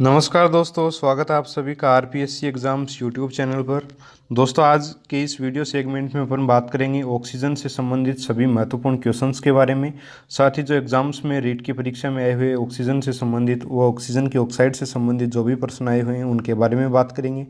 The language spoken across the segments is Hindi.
नमस्कार दोस्तों, स्वागत है आप सभी का आरपीएससी एग्ज़ाम्स यूट्यूब चैनल पर। दोस्तों, आज के इस वीडियो सेगमेंट में अपन बात करेंगे ऑक्सीजन से संबंधित सभी महत्वपूर्ण क्वेश्चंस के बारे में। साथ ही जो एग्जाम्स में रीट की परीक्षा में आए हुए ऑक्सीजन से संबंधित व ऑक्सीजन की ऑक्साइड से संबंधित जो भी प्रश्न आए हुए हैं उनके बारे में बात करेंगे।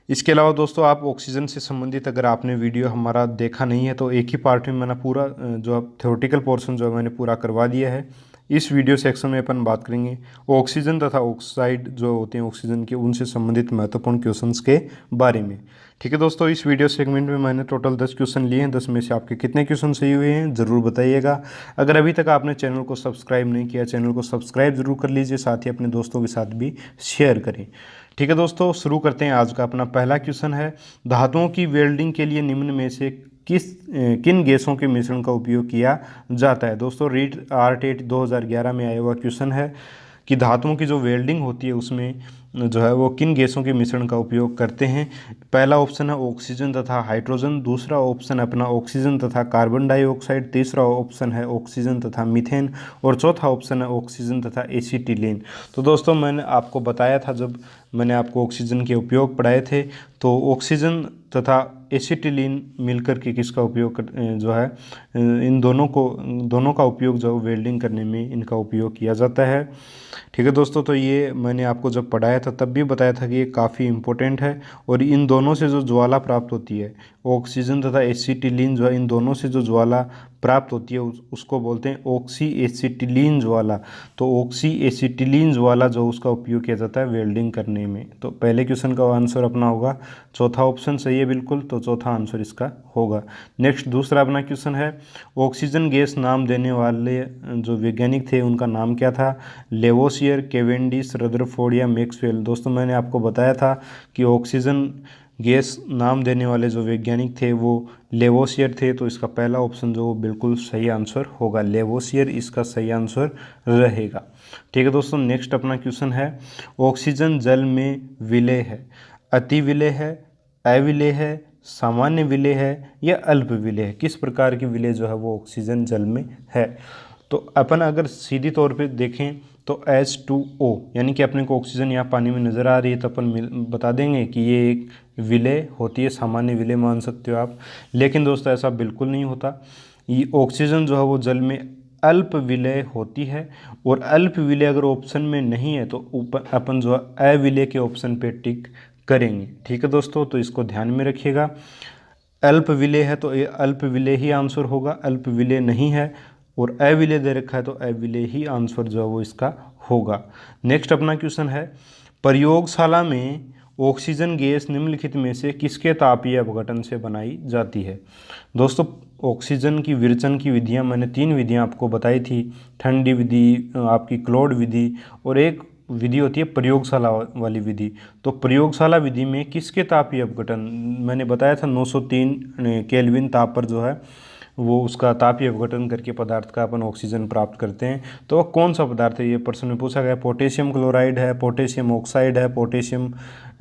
इसके अलावा दोस्तों, आप ऑक्सीजन से संबंधित अगर आपने वीडियो हमारा देखा नहीं है तो एक ही पार्ट में मैंने पूरा जो थ्योरेटिकल पोर्शन जो है मैंने पूरा करवा दिया है। इस वीडियो सेक्शन में अपन बात करेंगे ऑक्सीजन तथा ऑक्साइड जो होते हैं ऑक्सीजन के, उनसे संबंधित महत्वपूर्ण क्वेश्चंस के बारे में। ठीक है दोस्तों, इस वीडियो सेगमेंट में मैंने टोटल 10 क्वेश्चन लिए हैं। 10 में से आपके कितने क्वेश्चन सही हुए हैं ज़रूर बताइएगा। अगर अभी तक आपने चैनल को सब्सक्राइब नहीं किया, चैनल को सब्सक्राइब जरूर कर लीजिए, साथ ही अपने दोस्तों के साथ भी शेयर करें। ठीक है दोस्तों, शुरू करते हैं। आज का अपना पहला क्वेश्चन है, धातुओं की वेल्डिंग के लिए निम्न में से किन गैसों के मिश्रण का उपयोग किया जाता है। दोस्तों, रीट आरटेट 2011 में आया हुआ क्वेश्चन है कि धातुओं की जो वेल्डिंग होती है उसमें जो है वो किन गैसों के मिश्रण का उपयोग करते हैं। पहला ऑप्शन है ऑक्सीजन तथा हाइड्रोजन, दूसरा ऑप्शन अपना ऑक्सीजन तथा कार्बन डाइऑक्साइड, तीसरा ऑप्शन है ऑक्सीजन तथा मीथेन और चौथा ऑप्शन है ऑक्सीजन तथा एसीटिलीन। तो दोस्तों, मैंने आपको बताया था, जब मैंने आपको ऑक्सीजन के उपयोग पढ़ाए थे, तो ऑक्सीजन तथा एसीटिलीन मिलकर के किसका उपयोग जो है इन दोनों का उपयोग जो वेल्डिंग करने में इनका उपयोग किया जाता है। ठीक है दोस्तों, तो ये मैंने आपको जब पढ़ाया था तब भी बताया था कि ये काफ़ी इम्पोर्टेंट है। और इन दोनों से जो ज्वाला प्राप्त होती है, ऑक्सीजन तथा एसीटिलीन जो है, इन दोनों से जो ज्वाला प्राप्त होती है उसको बोलते हैं ऑक्सी एसिटिलीन ज्वाला। तो ऑक्सी एसिटिलीन ज्वाला जो उसका उपयोग किया जाता है वेल्डिंग करने में। तो पहले क्वेश्चन का आंसर अपना होगा चौथा ऑप्शन सही है बिल्कुल, तो चौथा आंसर इसका होगा। नेक्स्ट दूसरा अपना क्वेश्चन है, ऑक्सीजन गैस नाम देने वाले जो वैज्ञानिक थे उनका नाम क्या था। लेवोसियर, केवेंडिश, रदरफोर्ड या मैक्सवेल। दोस्तों, मैंने आपको बताया था कि ऑक्सीजन गैस नाम देने वाले जो वैज्ञानिक थे वो लेवोसियर थे। तो इसका पहला ऑप्शन जो बिल्कुल सही आंसर होगा, लेवोसियर इसका सही आंसर रहेगा। ठीक है दोस्तों, नेक्स्ट अपना क्वेश्चन है, ऑक्सीजन जल में विलेय है, अति विलेय है, अविलेय है, सामान्य विलेय है या अल्प विलेय है। किस प्रकार की विलेय जो है वो ऑक्सीजन जल में है। तो अपन अगर सीधी तौर पे देखें तो H2O यानी कि अपने को ऑक्सीजन यहाँ पानी में नज़र आ रही है, तो अपन बता देंगे कि ये एक विलेय होती है, सामान्य विलेय मान सकते हो आप। लेकिन दोस्तों, ऐसा बिल्कुल नहीं होता। ये ऑक्सीजन जो है वो जल में अल्प विलेय होती है, और अल्प विलेय अगर ऑप्शन में नहीं है तो ऊपर अपन जो है अविलेय के ऑप्शन पे टिक करेंगे। ठीक है दोस्तों, तो इसको ध्यान में रखिएगा। अल्प विलेय है तो ये अल्प विलेय ही आंसर होगा, अल्प विलेय नहीं है और अविलेय दे रखा है तो अविलेय ही आंसर जो है वो इसका होगा। नेक्स्ट अपना क्वेश्चन है, प्रयोगशाला में ऑक्सीजन गैस निम्नलिखित में से किसके तापीय अपघटन से बनाई जाती है। दोस्तों, ऑक्सीजन की विरचन की विधियां मैंने 3 विधियां आपको बताई थी, ठंडी विधि, आपकी क्लोड विधि और एक विधि होती है प्रयोगशाला वाली विधि। तो प्रयोगशाला विधि में किसके तापीय अपघटन मैंने बताया था, 903 केल्विन ताप पर जो है वो उसका तापीय अपघटन करके पदार्थ का अपन ऑक्सीजन प्राप्त करते हैं। तो वह कौन सा पदार्थ है, ये प्रश्न में पूछा गया। पोटेशियम क्लोराइड है, पोटेशियम ऑक्साइड है, पोटेशियम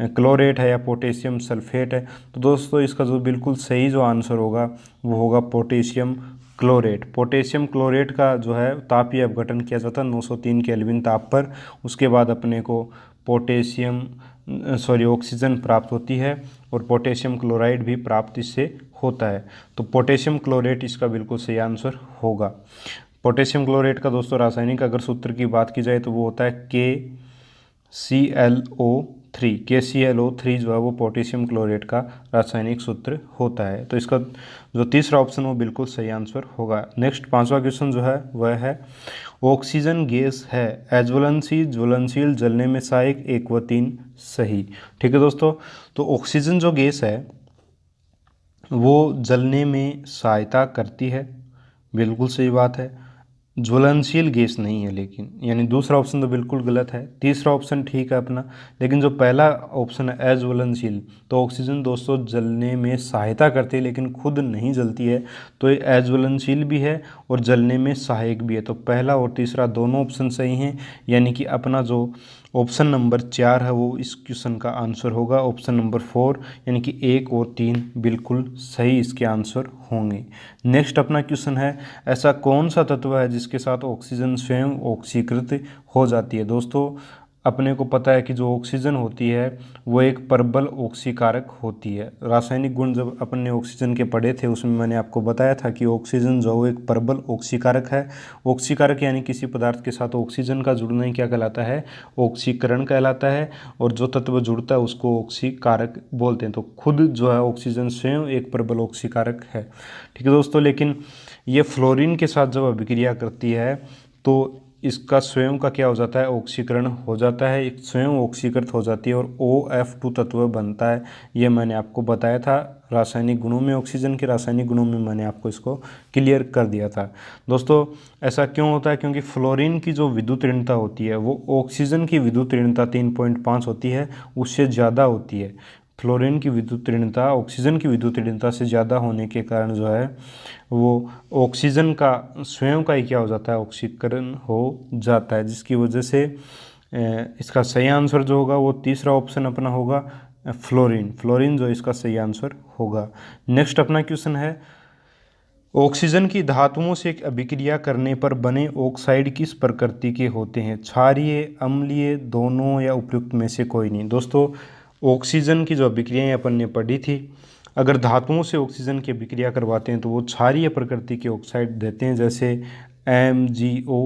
क्लोरेट है या पोटेशियम सल्फेट है। तो दोस्तों, इसका जो बिल्कुल सही जो आंसर होगा वो होगा पोटेशियम क्लोरेट। पोटेशियम क्लोरेट का जो है तापीय अपघटन किया जाता है 903 केल्विन ताप पर। उसके बाद अपने को ऑक्सीजन प्राप्त होती है और पोटेशियम क्लोराइड भी प्राप्त इससे होता है। तो पोटेशियम क्लोरेट इसका बिल्कुल सही आंसर होगा। पोटेशियम क्लोरेट का दोस्तों रासायनिक अगर सूत्र की बात की जाए तो वो होता है KClO3। KClO3 जो है वो पोटेशियम क्लोरेट का रासायनिक सूत्र होता है। तो इसका जो तीसरा ऑप्शन वो बिल्कुल सही आंसर होगा। नेक्स्ट पांचवा क्वेश्चन जो है वह है, ऑक्सीजन गैस है अज्वलनशील, ज्वलनशील, जलने में सहायक, 1 व 3 सही। ठीक है दोस्तों, तो ऑक्सीजन जो गैस है वो जलने में सहायता करती है, बिल्कुल सही बात है। ज्वलनशील गैस नहीं है लेकिन, यानी दूसरा ऑप्शन तो बिल्कुल गलत है। तीसरा ऑप्शन ठीक है अपना, लेकिन जो पहला ऑप्शन है अज्वलनशील, तो ऑक्सीजन दोस्तों जलने में सहायता करती है लेकिन खुद नहीं जलती है। तो ये अज्वलनशील भी है और जलने में सहायक भी है। तो पहला और तीसरा दोनों ऑप्शन सही हैं, यानी कि अपना जो ऑप्शन नंबर 4 है वो इस क्वेश्चन का आंसर होगा। ऑप्शन नंबर 4 यानी कि 1 और 3 बिल्कुल सही इसके आंसर होंगे। नेक्स्ट अपना क्वेश्चन है, ऐसा कौन सा तत्व है जिसके साथ ऑक्सीजन स्वयं ऑक्सीकृत हो जाती है। दोस्तों, अपने को पता है कि जो ऑक्सीजन होती है वो एक प्रबल ऑक्सीकारक होती है। रासायनिक गुण जब अपन ने ऑक्सीजन के पढ़े थे उसमें मैंने आपको बताया था कि ऑक्सीजन जो वो एक प्रबल ऑक्सीकारक है। ऑक्सीकारक यानी किसी पदार्थ के साथ ऑक्सीजन का जुड़ना ही क्या कहलाता है, ऑक्सीकरण कहलाता है। और जो तत्व जुड़ता है उसको ऑक्सीकारक बोलते हैं। तो खुद जो है ऑक्सीजन स्वयं एक प्रबल ऑक्सीकारक है। ठीक है दोस्तों, लेकिन ये फ्लोरीन के साथ जब अभिक्रिया करती है तो इसका स्वयं का क्या हो जाता है, ऑक्सीकरण हो जाता है, एक स्वयं ऑक्सीकृत हो जाती है और OF2 तत्व बनता है। ये मैंने आपको बताया था रासायनिक गुणों में, ऑक्सीजन के रासायनिक गुणों में मैंने आपको इसको क्लियर कर दिया था। दोस्तों ऐसा क्यों होता है, क्योंकि फ्लोरीन की जो विद्युत ऋणता होती है वो ऑक्सीजन की विद्युत ऋणता 3.5 होती है, उससे ज़्यादा होती है। फ्लोरीन की विद्युत ऋणता ऑक्सीजन की विद्युत ऋणता से ज़्यादा होने के कारण जो है वो ऑक्सीजन का स्वयं का ही क्या हो जाता है, ऑक्सीकरण हो जाता है, जिसकी वजह से इसका सही आंसर जो होगा वो तीसरा ऑप्शन अपना होगा फ्लोरीन। फ्लोरीन जो इसका सही आंसर होगा। नेक्स्ट अपना क्वेश्चन है, ऑक्सीजन की धातुओं से अभिक्रिया करने पर बने ऑक्साइड किस प्रकृति के होते हैं, क्षारीय, अम्लीय, दोनों या उपयुक्त में से कोई नहीं। दोस्तों ऑक्सीजन की जो अभिक्रियाएं अपन ने पढ़ी थी, अगर धातुओं से ऑक्सीजन की अभिक्रिया करवाते हैं तो वो क्षारीय प्रकृति के ऑक्साइड देते हैं, जैसे MgO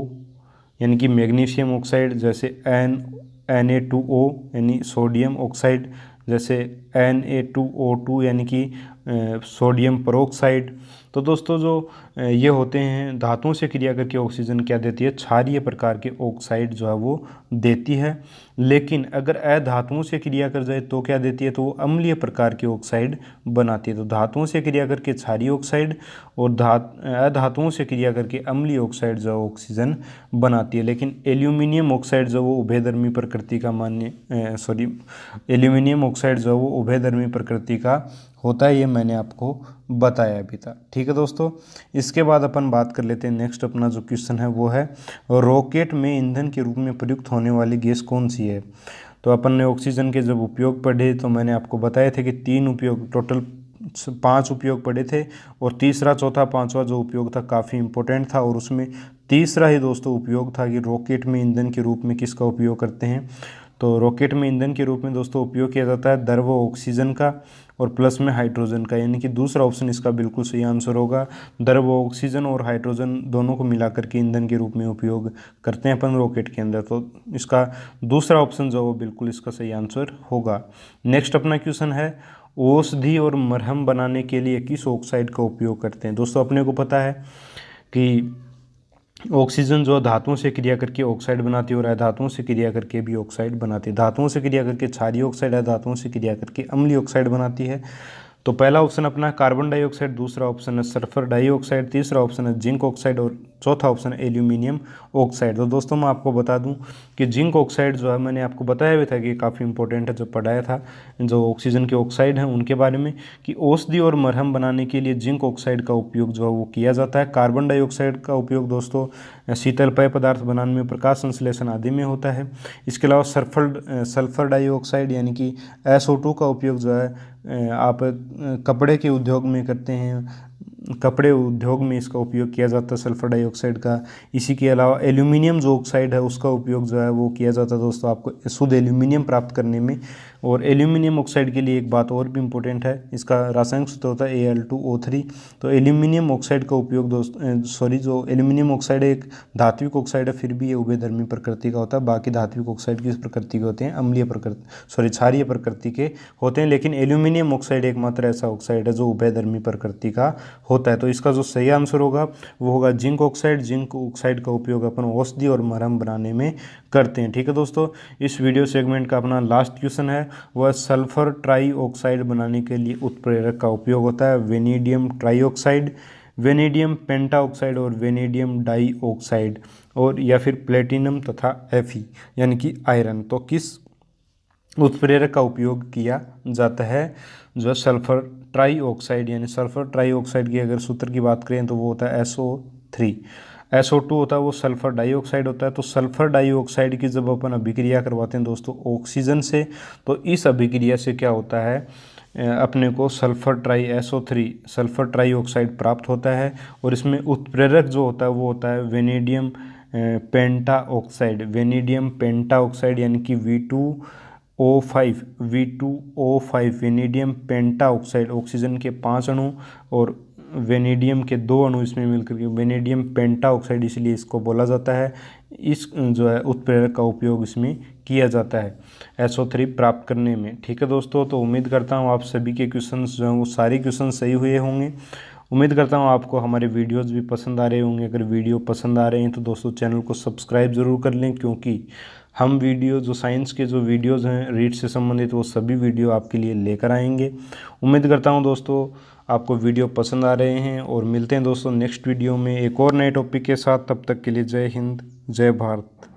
यानी कि मैग्नीशियम ऑक्साइड, जैसे Na2O यानी सोडियम ऑक्साइड, जैसे Na2O2 यानी कि सोडियम पेरोक्साइड। तो दोस्तों जो ये होते हैं धातुओं से क्रिया करके ऑक्सीजन क्या देती है, क्षारीय प्रकार के ऑक्साइड जो है वो देती है। लेकिन अगर अधातुओं से क्रिया कर जाए तो क्या देती है, तो वो अम्लीय प्रकार के ऑक्साइड बनाती है। तो धातुओं से क्रिया करके क्षारीय ऑक्साइड और अधातुओं से क्रिया करके अम्लीय ऑक्साइड जो ऑक्सीजन बनाती है। लेकिन एल्यूमिनियम ऑक्साइड जो वो उभयधर्मी प्रकृति का एल्यूमिनियम ऑक्साइड जो वो उभयधर्मी प्रकृति का होता है, ये मैंने आपको बताया अभी था। ठीक है दोस्तों, इसके बाद अपन बात कर लेते हैं नेक्स्ट अपना जो क्वेश्चन है वो है, रॉकेट में ईंधन के रूप में प्रयुक्त होने वाली गैस कौन सी है। तो अपन ने ऑक्सीजन के जब उपयोग पढ़े तो मैंने आपको बताए थे कि 3 उपयोग, टोटल 5 उपयोग पढ़े थे और तीसरा, चौथा, पांचवा जो उपयोग था काफ़ी इंपॉर्टेंट था और उसमें तीसरा ही दोस्तों उपयोग था कि रॉकेट में ईंधन के रूप में किसका उपयोग करते हैं। तो रॉकेट में ईंधन के रूप में दोस्तों उपयोग किया जाता है द्रव ऑक्सीजन का और प्लस में हाइड्रोजन का, यानी कि दूसरा ऑप्शन इसका बिल्कुल सही आंसर होगा। द्रव ऑक्सीजन और हाइड्रोजन दोनों को मिलाकर के ईंधन के रूप में उपयोग करते हैं अपन रॉकेट के अंदर। तो इसका दूसरा ऑप्शन जो वो बिल्कुल इसका सही आंसर होगा। नेक्स्ट अपना क्वेश्चन है, औषधि और मरहम बनाने के लिए किस ऑक्साइड का उपयोग करते हैं। दोस्तों अपने को पता है कि ऑक्सीजन जो धातुओं से क्रिया करके ऑक्साइड बनाती है और अधातुओं से क्रिया करके भी ऑक्साइड बनाती है। धातुओं से क्रिया करके क्षारीय ऑक्साइड, अधातुओं से क्रिया करके अम्लीय ऑक्साइड बनाती है। तो पहला ऑप्शन अपना कार्बन डाइऑक्साइड, दूसरा ऑप्शन है सल्फर डाइऑक्साइड, तीसरा ऑप्शन है जिंक ऑक्साइड और चौथा ऑप्शन है एल्यूमिनियम ऑक्साइड। तो दोस्तों मैं आपको बता दूं कि जिंक ऑक्साइड जो है मैंने आपको बताया भी था कि काफ़ी इंपॉर्टेंट है, जो पढ़ाया था जो ऑक्सीजन के ऑक्साइड हैं उनके बारे में, कि औषधि और मरहम बनाने के लिए जिंक ऑक्साइड का उपयोग जो है वो किया जाता है। कार्बन डाइऑक्साइड का उपयोग दोस्तों शीतल पेय पदार्थ बनाने में, प्रकाश संश्लेषण आदि में होता है। इसके अलावा सल्फर डाइऑक्साइड यानी कि SO2 का उपयोग जो है आप कपड़े के उद्योग में करते हैं, कपड़े उद्योग में इसका उपयोग किया जाता है सल्फर डाइऑक्साइड का। इसी के अलावा एल्यूमिनियम जो ऑक्साइड है उसका उपयोग जो है वो किया जाता है दोस्तों आपको शुद्ध एल्यूमिनियम प्राप्त करने में। और एल्यूमिनियम ऑक्साइड के लिए एक बात और भी इम्पोर्टेंट है, इसका रासायनिक सूत्र होता है Al2O3। तो एल्यूमिनियम ऑक्साइड का उपयोग जो एल्यूमिनियम ऑक्साइड एक धात्विक ऑक्साइड है, फिर भी ये उभयधर्मी प्रकृति का होता है। बाकी धात्विक ऑक्साइड किस प्रकृति के होते हैं, अम्लीय प्रकृति क्षारीय प्रकृति के होते हैं। लेकिन एल्यूमिनियम ऑक्साइड एकमात्र ऐसा ऑक्साइड है जो उभयधर्मी प्रकृति का होता है। तो इसका जो सही आंसर होगा वो होगा जिंक ऑक्साइड। जिंक ऑक्साइड का उपयोग अपन औषधि और मरहम बनाने में करते हैं। ठीक है दोस्तों, इस वीडियो सेगमेंट का अपना लास्ट क्वेश्चन है, वह सल्फर ट्राई ऑक्साइड बनाने के लिए उत्प्रेरक का उपयोग होता है वेनेडियम ट्राईऑक्साइड, वेनेडियम पेंटाऑक्साइड और वेनेडियम डाइऑक्साइड, और या फिर प्लेटिनम तथा Fe यानी कि आयरन। तो किस उत्प्रेरक का उपयोग किया जाता है जो सल्फर ट्राईऑक्साइड, यानी सल्फर ट्राईऑक्साइड की अगर सूत्र की बात करें तो वो होता है SO3। SO2 होता है वो सल्फर डाइऑक्साइड होता है। तो सल्फर डाइऑक्साइड की जब अपन अभिक्रिया करवाते हैं दोस्तों ऑक्सीजन से, तो इस अभिक्रिया से क्या होता है, अपने को सल्फर ट्राईऑक्साइड प्राप्त होता है और इसमें उत्प्रेरक जो होता है वो होता है वेनेडियम पेंटा ऑक्साइड, वेनेडियम पेंटा ऑक्साइड यानी कि V2O5 वेनेडियम पेंटा ऑक्साइड, ऑक्सीजन के 5 अणु और वेनेडियम के 2 अणु इसमें मिलकर के वेनेडियम पेंटा ऑक्साइड, इसलिए इसको बोला जाता है। इस जो है उत्प्रेरक का उपयोग इसमें किया जाता है SO3 प्राप्त करने में। ठीक है दोस्तों, तो उम्मीद करता हूँ आप सभी के क्वेश्चंस जो हैं वो सारे क्वेश्चन सही हुए होंगे। उम्मीद करता हूँ आपको हमारे वीडियोस भी पसंद आ रहे होंगे। अगर वीडियो पसंद आ रहे हैं तो दोस्तों चैनल को सब्सक्राइब ज़रूर कर लें, क्योंकि हम वीडियो जो साइंस के जो वीडियोस हैं रीड से संबंधित वो सभी वीडियो आपके लिए लेकर आएंगे। उम्मीद करता हूँ दोस्तों आपको वीडियो पसंद आ रहे हैं, और मिलते हैं दोस्तों नेक्स्ट वीडियो में एक और नए टॉपिक के साथ। तब तक के लिए जय हिंद, जय भारत।